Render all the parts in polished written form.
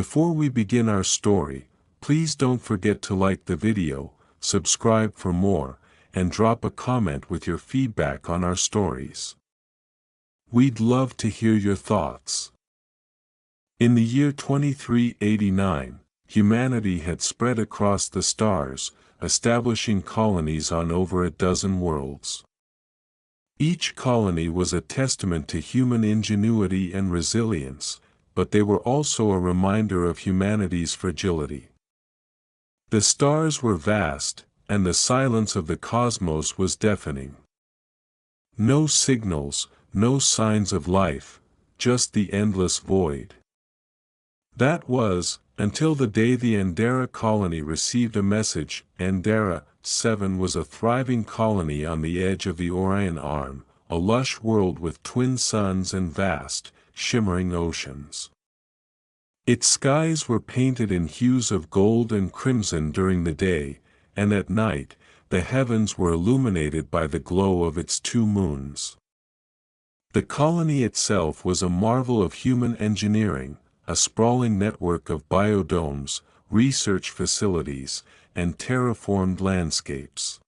Before we begin our story, please don't forget to like the video, subscribe for more, and drop a comment with your feedback on our stories. We'd love to hear your thoughts. In the year 2389, humanity had spread across the stars, establishing colonies on over a dozen worlds. Each colony was a testament to human ingenuity and resilience, but they were also a reminder of humanity's fragility. The stars were vast, and the silence of the cosmos was deafening. No signals, no signs of life, just the endless void. That was, until the day the Andara colony received a message. Andara 7 was a thriving colony on the edge of the Orion Arm, a lush world with twin suns and vast, shimmering oceans. Its skies were painted in hues of gold and crimson during the day, and at night, the heavens were illuminated by the glow of its two moons. The colony itself was a marvel of human engineering, a sprawling network of biodomes, research facilities, and terraformed landscapes.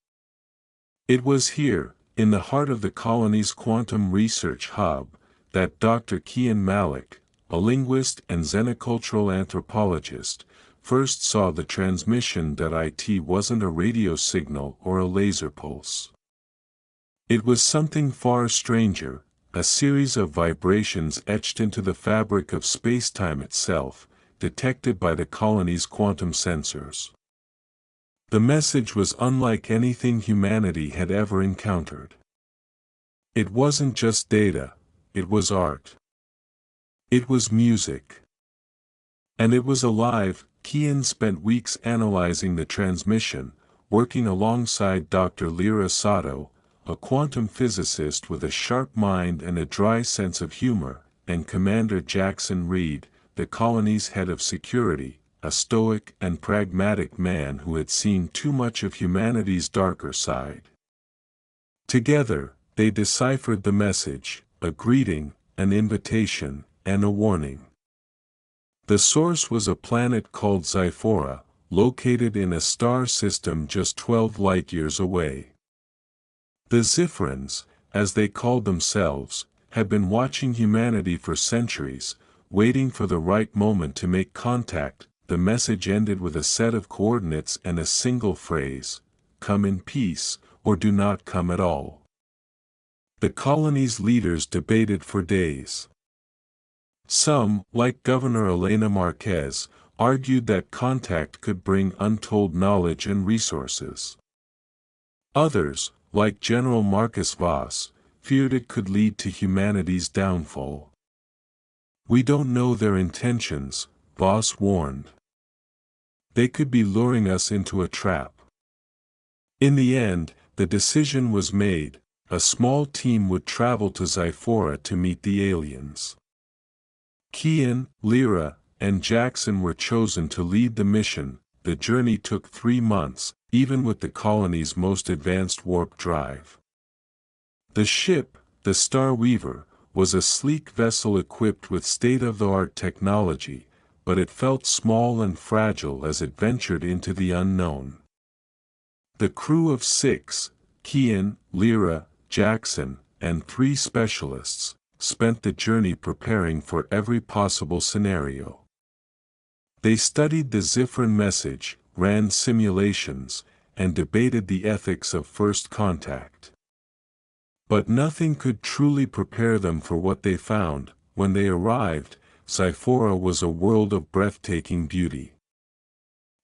It was here, in the heart of the colony's quantum research hub, that Dr. Kian Malik, a linguist and xenocultural anthropologist, first saw the transmission that it wasn't a radio signal or a laser pulse. It was something far stranger, a series of vibrations etched into the fabric of space-time itself, detected by the colony's quantum sensors. The message was unlike anything humanity had ever encountered. It wasn't just data, it was art. It was music. And it was alive. Kian spent weeks analyzing the transmission, working alongside Dr. Lyra Sato, a quantum physicist with a sharp mind and a dry sense of humor, and Commander Jackson Reed, the colony's head of security, a stoic and pragmatic man who had seen too much of humanity's darker side. Together, they deciphered the message, a greeting, an invitation, and a warning. The source was a planet called Zyphora, located in a star system just 12 light-years away. The Ziphrans, as they called themselves, had been watching humanity for centuries, waiting for the right moment to make contact. The message ended with a set of coordinates and a single phrase: "Come in peace, or do not come at all." The colony's leaders debated for days. Some, like Governor Elena Marquez, argued that contact could bring untold knowledge and resources. Others, like General Marcus Voss, feared it could lead to humanity's downfall. "We don't know their intentions," Voss warned. "They could be luring us into a trap." In the end, the decision was made: a small team would travel to Zyphora to meet the aliens. Kian, Lyra, and Jackson were chosen to lead the mission. The journey took 3 months, even with the colony's most advanced warp drive. The ship, the Star Weaver, was a sleek vessel equipped with state-of-the-art technology, but it felt small and fragile as it ventured into the unknown. The crew of 6, Kian, Lyra, Jackson, and 3 specialists, spent the journey preparing for every possible scenario. They studied the Ziphran message, ran simulations, and debated the ethics of first contact. But nothing could truly prepare them for what they found. When they arrived, Zyphora was a world of breathtaking beauty.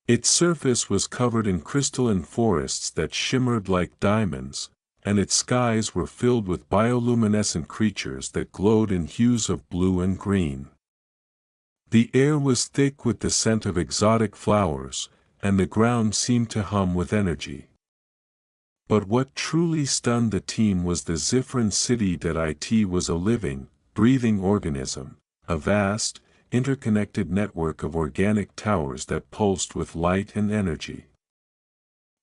Its surface was covered in crystalline forests that shimmered like diamonds, and its skies were filled with bioluminescent creatures that glowed in hues of blue and green. The air was thick with the scent of exotic flowers, and the ground seemed to hum with energy. But what truly stunned the team was the Ziphran city. That it was a living, breathing organism, a vast, interconnected network of organic towers that pulsed with light and energy.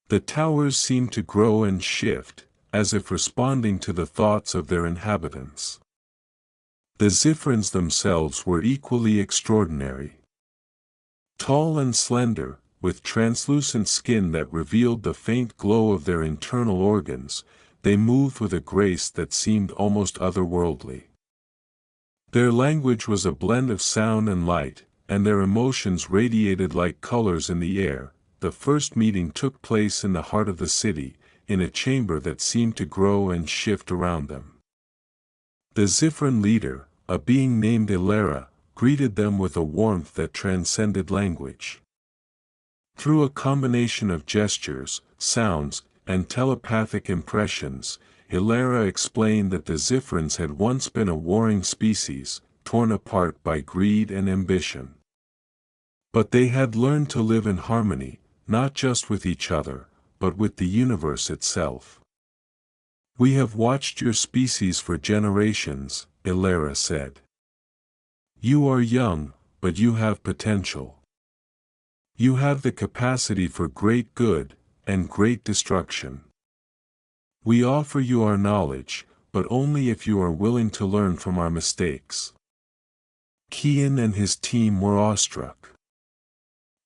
The towers seemed to grow and shift, as if responding to the thoughts of their inhabitants. The Ziphrans themselves were equally extraordinary. Tall and slender, with translucent skin that revealed the faint glow of their internal organs, they moved with a grace that seemed almost otherworldly. Their language was a blend of sound and light, and their emotions radiated like colors in the air. The first meeting took place in the heart of the city, in a chamber that seemed to grow and shift around them. The Zifran leader, a being named Ilara, greeted them with a warmth that transcended language. Through a combination of gestures, sounds, and telepathic impressions, Ilara explained that the Zifrans had once been a warring species, torn apart by greed and ambition. But they had learned to live in harmony, not just with each other, but with the universe itself. "We have watched your species for generations," Ilara said. "You are young, but you have potential. You have the capacity for great good, and great destruction. We offer you our knowledge, but only if you are willing to learn from our mistakes." Kian and his team were awestruck.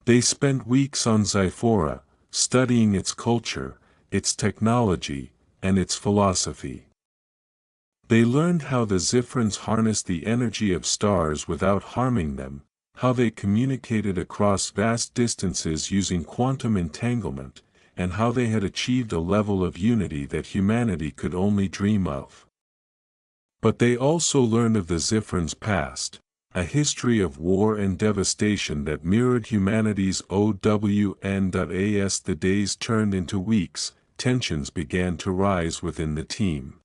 They spent weeks on Zyphora, studying its culture, its technology, and its philosophy. They learned how the Zifrans harnessed the energy of stars without harming them, how they communicated across vast distances using quantum entanglement, and how they had achieved a level of unity that humanity could only dream of. But they also learned of the Zifrans' past, a history of war and devastation that mirrored humanity's OWN.AS. The days turned into weeks, tensions began to rise within the team.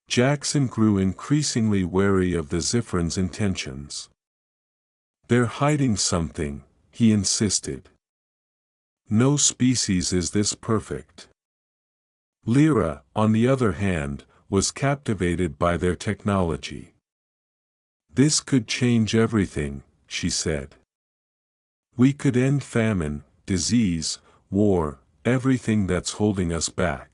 Jackson grew increasingly wary of the Zifrans' intentions. "They're hiding something," he insisted. "No species is this perfect." Lyra, on the other hand, was captivated by their technology. "This could change everything," she said. "We could end famine, disease, war, everything that's holding us back."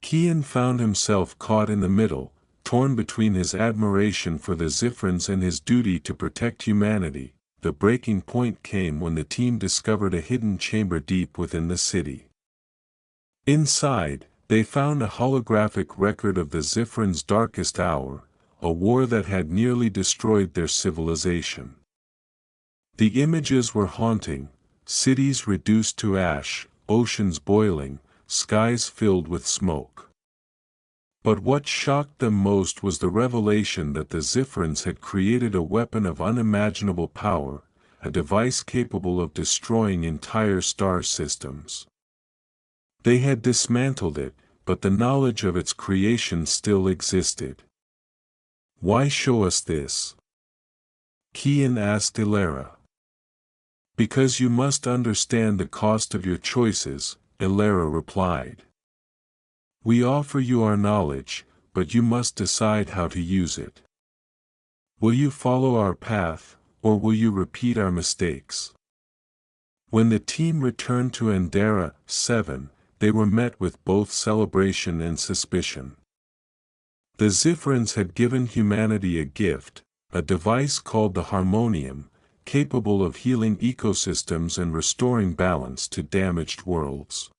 Kian found himself caught in the middle, torn between his admiration for the Zifrans and his duty to protect humanity. The breaking point came when the team discovered a hidden chamber deep within the city. Inside, they found a holographic record of the Zifrans' darkest hour, a war that had nearly destroyed their civilization. The images were haunting: cities reduced to ash, oceans boiling, skies filled with smoke. But what shocked them most was the revelation that the Zifrans had created a weapon of unimaginable power, a device capable of destroying entire star systems. They had dismantled it, but the knowledge of its creation still existed. "Why show us this?" Kian asked Ilara. "Because you must understand the cost of your choices," Ilara replied. "We offer you our knowledge, but you must decide how to use it. Will you follow our path, or will you repeat our mistakes?" When the team returned to Andara 7, they were met with both celebration and suspicion. The Zifrans had given humanity a gift, a device called the Harmonium, capable of healing ecosystems and restoring balance to damaged worlds.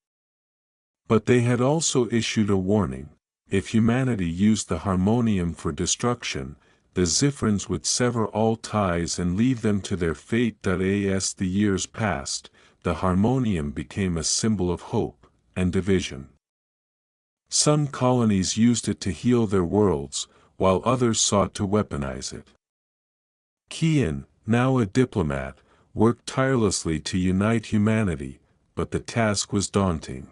But they had also issued a warning: if humanity used the Harmonium for destruction, the Zifrans would sever all ties and leave them to their fate. As the years passed, the Harmonium became a symbol of hope and division. Some colonies used it to heal their worlds, while others sought to weaponize it. Kian, now a diplomat, worked tirelessly to unite humanity, but the task was daunting.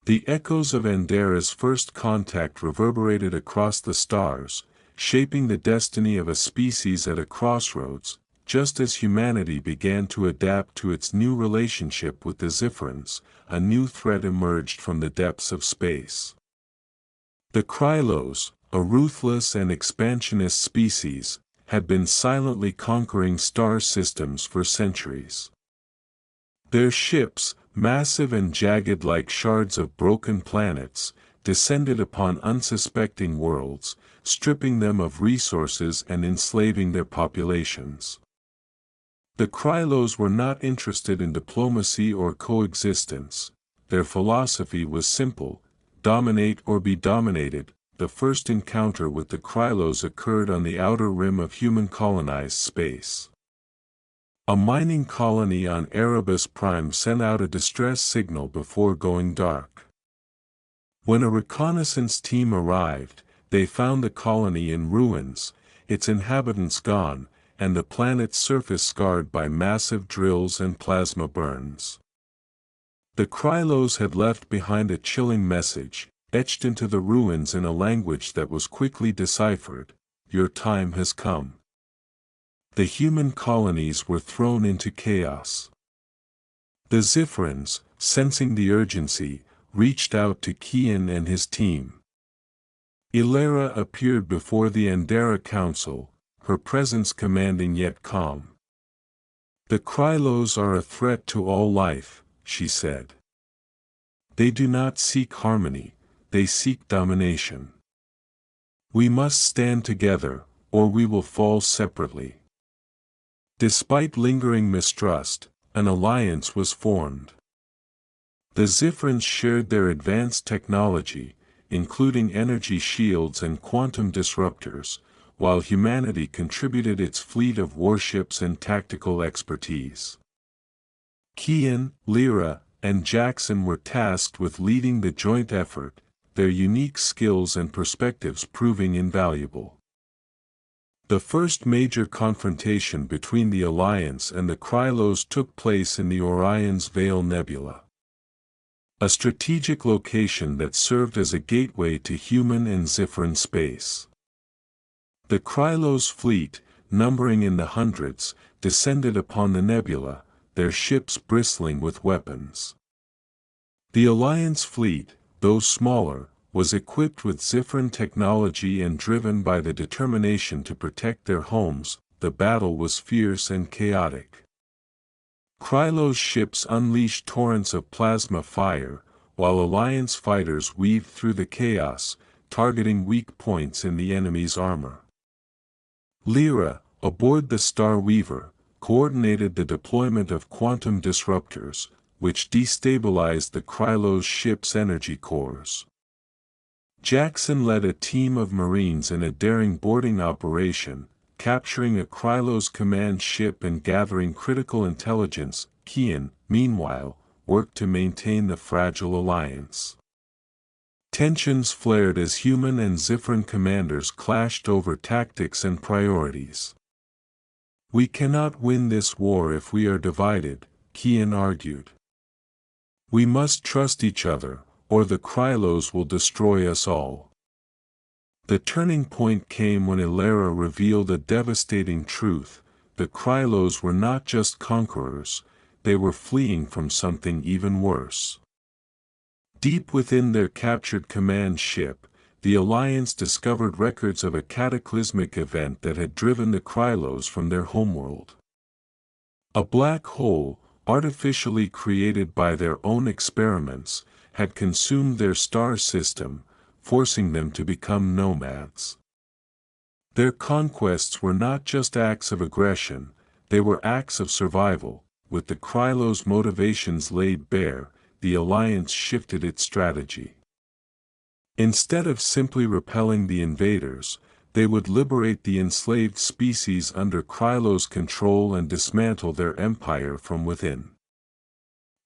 The echoes of Andara's first contact reverberated across the stars, shaping the destiny of a species at a crossroads. Just as humanity began to adapt to its new relationship with the Zifrans, a new threat emerged from the depths of space. The Krylos, a ruthless and expansionist species, had been silently conquering star systems for centuries. Their ships, massive and jagged like shards of broken planets, descended upon unsuspecting worlds, stripping them of resources and enslaving their populations. The Krylos were not interested in diplomacy or coexistence. Their philosophy was simple: dominate or be dominated. The first encounter with the Krylos occurred on the outer rim of human-colonized space. A mining colony on Erebus Prime sent out a distress signal before going dark. When a reconnaissance team arrived, they found the colony in ruins, its inhabitants gone, and the planet's surface scarred by massive drills and plasma burns. The Krylos had left behind a chilling message, etched into the ruins in a language that was quickly deciphered: "Your time has come." The human colonies were thrown into chaos. The Ziphrans, sensing the urgency, reached out to Kian and his team. Ilera appeared before the Andara Council, her presence commanding yet calm. "The Krylos are a threat to all life," she said. "They do not seek harmony, they seek domination. We must stand together, or we will fall separately." Despite lingering mistrust, an alliance was formed. The Ziphrans shared their advanced technology, including energy shields and quantum disruptors, while humanity contributed its fleet of warships and tactical expertise. Kian, Lyra, and Jackson were tasked with leading the joint effort, their unique skills and perspectives proving invaluable. The first major confrontation between the Alliance and the Krylos took place in the Orion's Veil Nebula, a strategic location that served as a gateway to human and Ziphran space. The Krylos fleet, numbering in the hundreds, descended upon the nebula, their ships bristling with weapons. The Alliance fleet, though smaller, was equipped with Ziphran technology and driven by the determination to protect their homes. The battle was fierce and chaotic. Krylos ships unleashed torrents of plasma fire, while Alliance fighters weaved through the chaos, targeting weak points in the enemy's armor. Lyra, aboard the Star Weaver, coordinated the deployment of quantum disruptors, which destabilized the Krylos ship's energy cores. Jackson led a team of Marines in a daring boarding operation, capturing a Krylos command ship and gathering critical intelligence. Kian, meanwhile, worked to maintain the fragile alliance. Tensions flared as human and Ziphran commanders clashed over tactics and priorities. "We cannot win this war if we are divided," Kian argued. "We must trust each other, or the Krylos will destroy us all." The turning point came when Ilera revealed a devastating truth: the Krylos were not just conquerors, they were fleeing from something even worse. Deep within their captured command ship, the Alliance discovered records of a cataclysmic event that had driven the Krylos from their homeworld. A black hole, artificially created by their own experiments, had consumed their star system, forcing them to become nomads. Their conquests were not just acts of aggression, they were acts of survival. With the Krylos' motivations laid bare, the Alliance shifted its strategy. Instead of simply repelling the invaders, they would liberate the enslaved species under Krylos' control and dismantle their empire from within.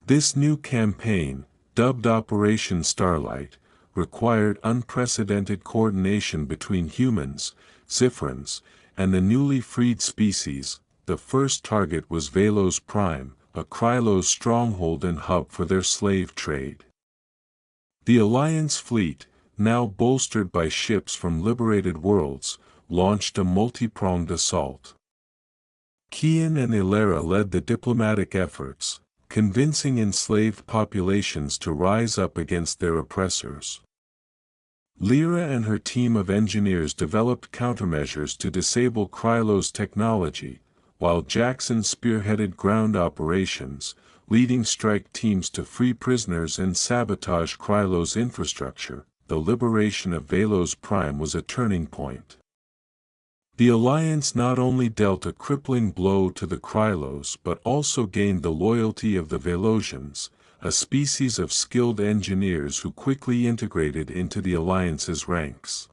This new campaign, dubbed Operation Starlight, required unprecedented coordination between humans, Ziphrans, and the newly freed species. The first target was Velos Prime, a Krylos stronghold and hub for their slave trade. The Alliance fleet, now bolstered by ships from liberated worlds, launched a multi-pronged assault. Kian and Ilera led the diplomatic efforts, convincing enslaved populations to rise up against their oppressors. Lyra and her team of engineers developed countermeasures to disable Krylos technology, while Jackson spearheaded ground operations, leading strike teams to free prisoners and sabotage Krylos infrastructure. The liberation of Velos Prime was a turning point. The alliance not only dealt a crippling blow to the Krylos but also gained the loyalty of the Velosians, a species of skilled engineers who quickly integrated into the alliance's ranks.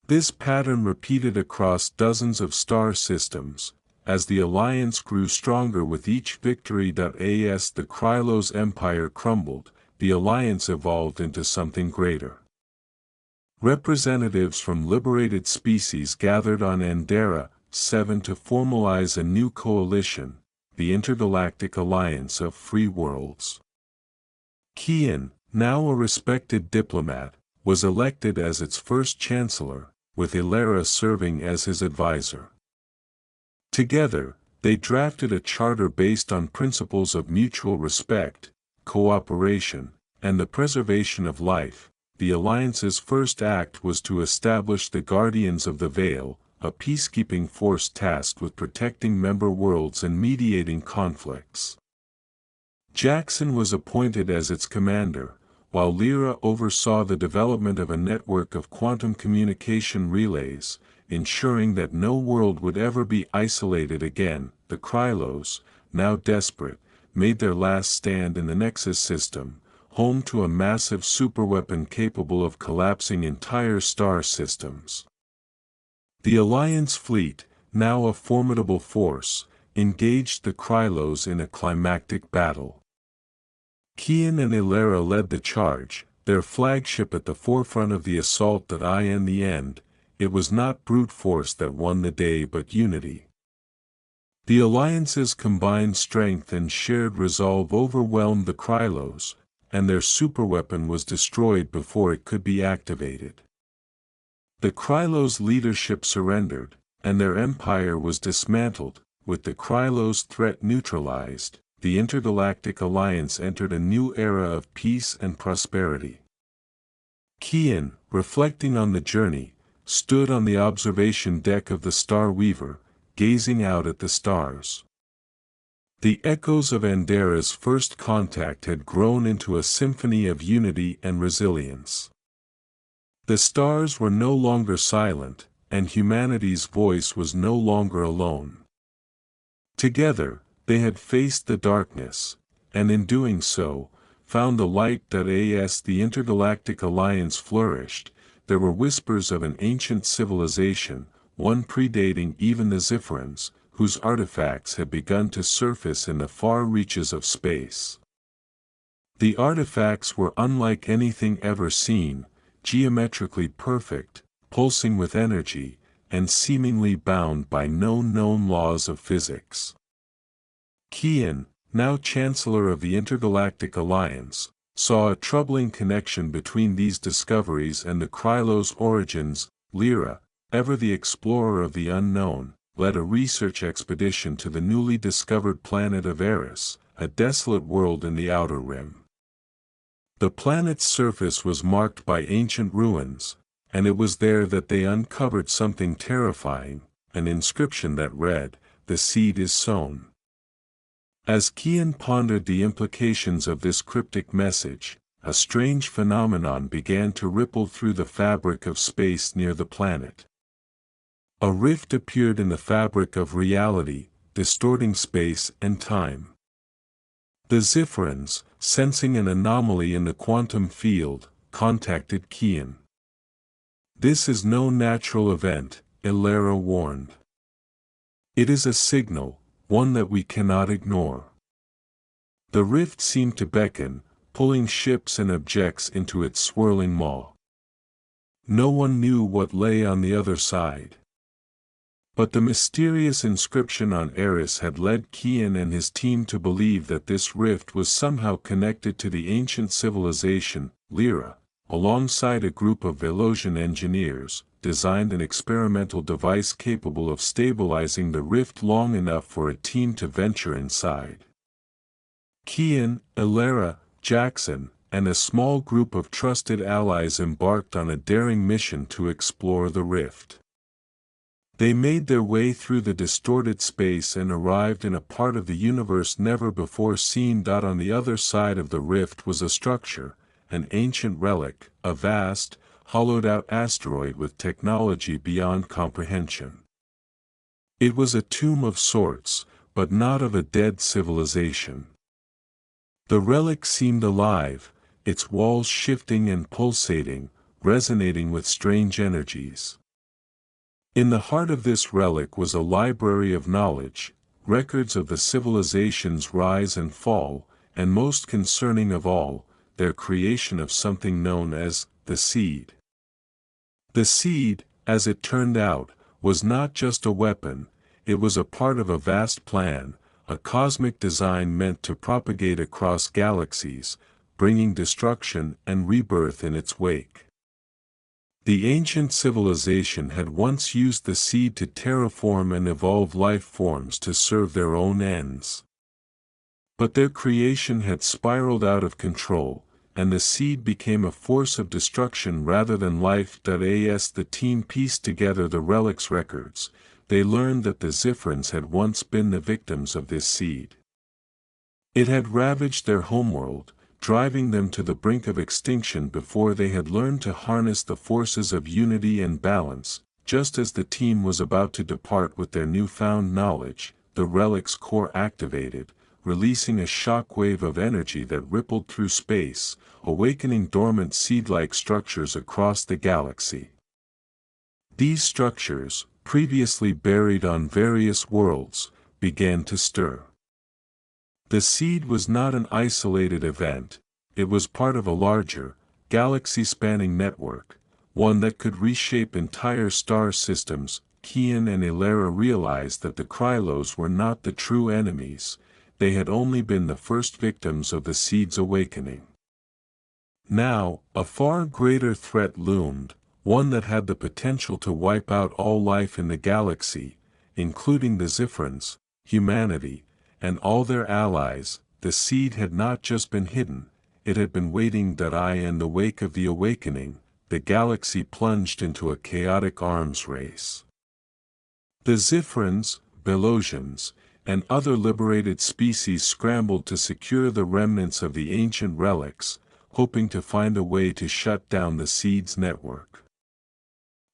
This pattern repeated across dozens of star systems. As the alliance grew stronger with each victory. As the Krylos Empire crumbled, the alliance evolved into something greater. Representatives from liberated species gathered on Andara 7 to formalize a new coalition, the Intergalactic Alliance of Free Worlds. Kian, now a respected diplomat, was elected as its first chancellor, with Ilera serving as his advisor. Together, they drafted a charter based on principles of mutual respect, cooperation, and the preservation of life. The Alliance's first act was to establish the Guardians of the Veil, a peacekeeping force tasked with protecting member worlds and mediating conflicts. Jackson was appointed as its commander, while Lyra oversaw the development of a network of quantum communication relays, ensuring that no world would ever be isolated again. The Krylos, now desperate, made their last stand in the Nexus system, home to a massive superweapon capable of collapsing entire star systems. The Alliance fleet, now a formidable force, engaged the Krylos in a climactic battle. Kian and Ilera led the charge, their flagship at the forefront of the assault. In the end, it was not brute force that won the day but unity. The Alliance's combined strength and shared resolve overwhelmed the Krylos, and their superweapon was destroyed before it could be activated. The Krylos' leadership surrendered, and their empire was dismantled. With the Krylos' threat neutralized, the Intergalactic Alliance entered a new era of peace and prosperity. Kian, reflecting on the journey, stood on the observation deck of the Star Weaver, gazing out at the stars. The Echoes of Andara's first contact had grown into a symphony of unity and resilience. The stars were no longer silent, and humanity's voice was no longer alone. Together, they had faced the darkness, and in doing so, found the light. As the Intergalactic Alliance flourished, there were whispers of an ancient civilization, one predating even the Ziphrans, whose artifacts had begun to surface in the far reaches of space. The artifacts were unlike anything ever seen, geometrically perfect, pulsing with energy, and seemingly bound by no known laws of physics. Kian, now Chancellor of the Intergalactic Alliance, saw a troubling connection between these discoveries and the Krylos' origins. Lyra, ever the explorer of the unknown, led a research expedition to the newly discovered planet of Eris, a desolate world in the Outer Rim. The planet's surface was marked by ancient ruins, and it was there that they uncovered something terrifying, an inscription that read, "The seed is sown." As Kian pondered the implications of this cryptic message, a strange phenomenon began to ripple through the fabric of space near the planet. A rift appeared in the fabric of reality, distorting space and time. The Ziphrans, sensing an anomaly in the quantum field, contacted Kian. "This is no natural event," Ilera warned. "It is a signal, one that we cannot ignore." The rift seemed to beckon, pulling ships and objects into its swirling maw. No one knew what lay on the other side. But the mysterious inscription on Eris had led Kian and his team to believe that this rift was somehow connected to the ancient civilization. Lyra, alongside a group of Velosian engineers, designed an experimental device capable of stabilizing the rift long enough for a team to venture inside. Kian, Ilera, Jackson, and a small group of trusted allies embarked on a daring mission to explore the rift. They made their way through the distorted space and arrived in a part of the universe never before seen. On the other side of the rift was a structure, an ancient relic, a vast, hollowed-out asteroid with technology beyond comprehension. It was a tomb of sorts, but not of a dead civilization. The relic seemed alive, its walls shifting and pulsating, resonating with strange energies. In the heart of this relic was a library of knowledge, records of the civilization's rise and fall, and most concerning of all, their creation of something known as the seed. The seed, as it turned out, was not just a weapon, it was a part of a vast plan, a cosmic design meant to propagate across galaxies, bringing destruction and rebirth in its wake. The ancient civilization had once used the seed to terraform and evolve life forms to serve their own ends. But their creation had spiraled out of control, and the seed became a force of destruction rather than life. As the team pieced together the relic's records, they learned that the Ziphrans had once been the victims of this seed. It had ravaged their homeworld, driving them to the brink of extinction before they had learned to harness the forces of unity and balance. Just as the team was about to depart with their newfound knowledge, the relic's core activated, releasing a shockwave of energy that rippled through space, awakening dormant seed-like structures across the galaxy. These structures, previously buried on various worlds, began to stir. The seed was not an isolated event, it was part of a larger, galaxy-spanning network, one that could reshape entire star systems. Kian and Ilera realized that the Krylos were not the true enemies, they had only been the first victims of the seed's awakening. Now, a far greater threat loomed, one that had the potential to wipe out all life in the galaxy, including the Ziphrans, humanity, and all their allies. The seed had not just been hidden, it had been waiting. In the wake of the awakening, the galaxy plunged into a chaotic arms race. The Ziphrans, Belosians, and other liberated species scrambled to secure the remnants of the ancient relics, hoping to find a way to shut down the seed's network.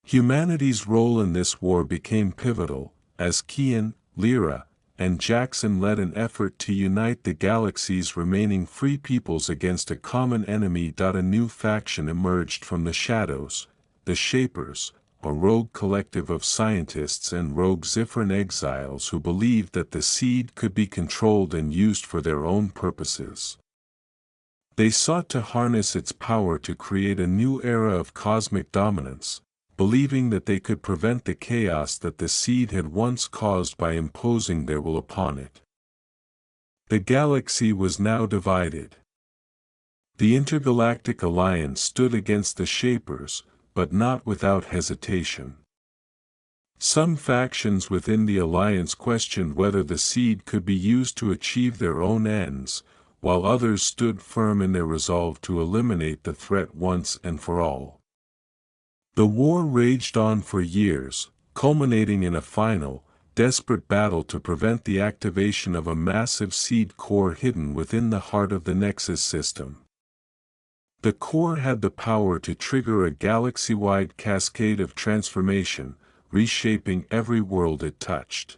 Humanity's role in this war became pivotal, as Kian, Lyra, and Jackson led an effort to unite the galaxy's remaining free peoples against a common enemy. A new faction emerged from the shadows, the Shapers, a rogue collective of scientists and rogue Ziphran exiles who believed that the seed could be controlled and used for their own purposes. They sought to harness its power to create a new era of cosmic dominance, believing that they could prevent the chaos that the seed had once caused by imposing their will upon it. The galaxy was now divided. The Intergalactic Alliance stood against the Shapers, but not without hesitation. Some factions within the Alliance questioned whether the seed could be used to achieve their own ends, while others stood firm in their resolve to eliminate the threat once and for all. The war raged on for years, culminating in a final, desperate battle to prevent the activation of a massive seed core hidden within the heart of the Nexus system. The core had the power to trigger a galaxy-wide cascade of transformation, reshaping every world it touched.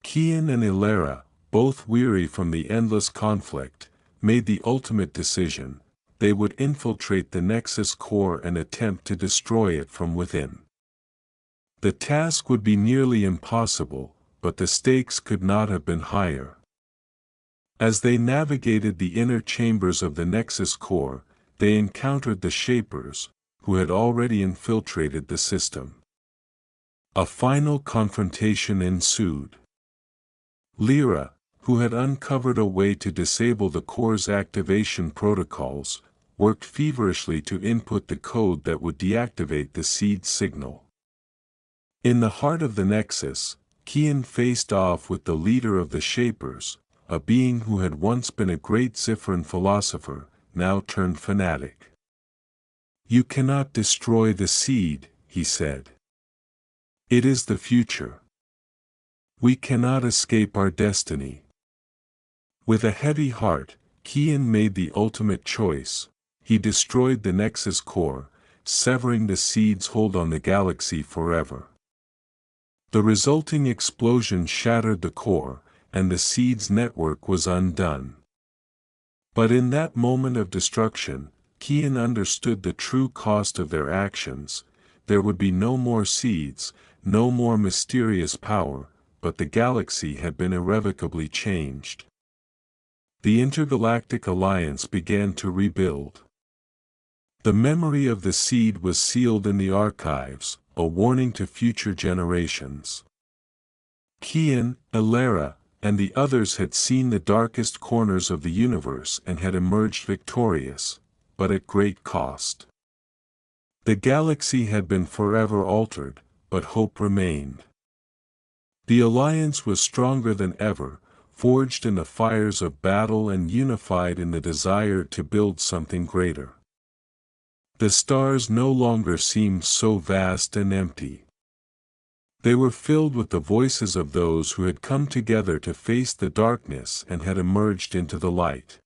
Kian and Ilera, both weary from the endless conflict, made the ultimate decision: they would infiltrate the Nexus core and attempt to destroy it from within. The task would be nearly impossible, but the stakes could not have been higher. As they navigated the inner chambers of the Nexus core, they encountered the Shapers, who had already infiltrated the system. A final confrontation ensued. Lyra, who had uncovered a way to disable the core's activation protocols, worked feverishly to input the code that would deactivate the seed signal. In the heart of the Nexus, Kian faced off with the leader of the Shapers, a being who had once been a great Ziphran philosopher, now turned fanatic. "You cannot destroy the seed," he said. "It is the future. We cannot escape our destiny." With a heavy heart, Kian made the ultimate choice. He destroyed the Nexus core, severing the seed's hold on the galaxy forever. The resulting explosion shattered the core, and the seed's network was undone. But in that moment of destruction, Kian understood the true cost of their actions. There would be no more seeds, no more mysterious power, but the galaxy had been irrevocably changed. The intergalactic alliance began to rebuild. The memory of the seed was sealed in the archives, a warning to future generations. Kian, Elara, and the others had seen the darkest corners of the universe and had emerged victorious, but at great cost. The galaxy had been forever altered, but hope remained. The alliance was stronger than ever, forged in the fires of battle and unified in the desire to build something greater. The stars no longer seemed so vast and empty. They were filled with the voices of those who had come together to face the darkness and had emerged into the light.